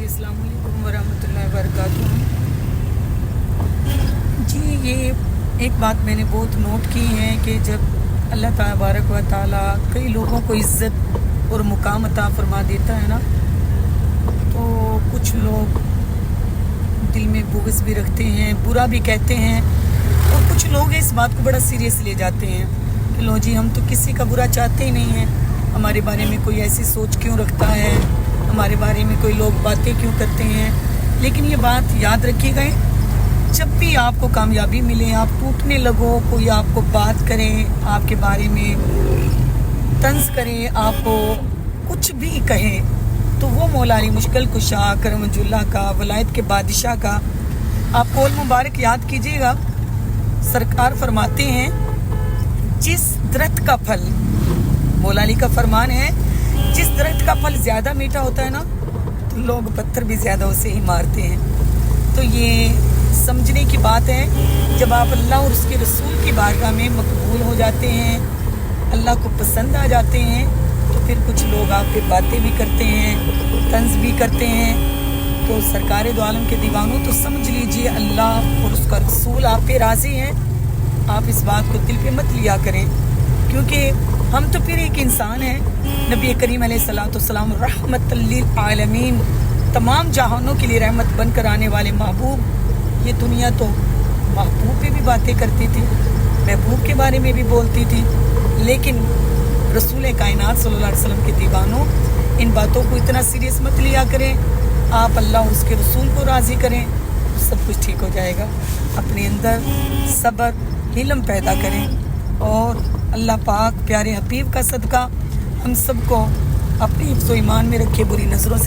अस्सलाम वालेकुम वरहमतुल्लाहि वबरकातुहू। जी, ये एक बात मैंने बहुत नोट की है कि जब अल्लाह तबारक व तआला कई लोगों को इज़्ज़त और मुकाम अता फरमा देता है ना, तो कुछ लोग दिल में बुग़्ज़ भी रखते हैं, बुरा भी कहते हैं, और कुछ लोग इस बात को बड़ा सीरियस ले जाते हैं कि लो जी, हम तो किसी का बुरा चाहते ही नहीं हैं, हमारे बारे में कोई ऐसी सोच क्यों रखता है, हमारे बारे में कोई लोग बातें क्यों करते हैं। लेकिन ये बात याद रखिएगा, जब भी आपको कामयाबी मिले, आप टूटने लगो, कोई आपको बात करे, आपके बारे में तंज करे, आपको कुछ भी कहे, तो वो मौला अली मुश्किल कुशा करमजुल्लाह का, वलायत के बादशाह का आप कौल मुबारक याद कीजिएगा। सरकार फरमाते हैं, जिस दरख्त का फल, मौला अली का फरमान है, जिस दरख्त का फल ज़्यादा मीठा होता है ना, तो लोग पत्थर भी ज़्यादा उसे ही मारते हैं। तो ये समझने की बात है, जब आप अल्लाह और उसके रसूल की बारगाह में मकबूल हो जाते हैं, अल्लाह को पसंद आ जाते हैं, तो फिर कुछ लोग आप पे बातें भी करते हैं, तंज भी करते हैं। तो सरकार दो आलम के दीवानों, तो समझ लीजिए अल्लाह और उसका रसूल आप पे राज़ी हैं। आप इस बात को दिल पे मत लिया करें, क्योंकि हम तो फिर एक इंसान हैं। नबी करीम अलैहिस्सलाम रहमतुल लिल आलमीन, तमाम जहानों के लिए रहमत बनकर आने वाले महबूब, ये दुनिया तो महबूब पे भी बातें करती थी, महबूब के बारे में भी बोलती थी, लेकिन रसूल कायनात सल्लल्लाहु अलैहि वसल्लम के दीवानों, इन बातों को इतना सीरियस मत लिया करें। आप अल्लाह और उसके रसूल को राज़ी करें, तो सब कुछ ठीक हो जाएगा। अपने अंदर सब्र, हिल्म पैदा करें, और अल्लाह पाक प्यारे हबीब का सदका हम सबको अपनी हिफ्ज़ व ईमान में रखे, बुरी नज़रों से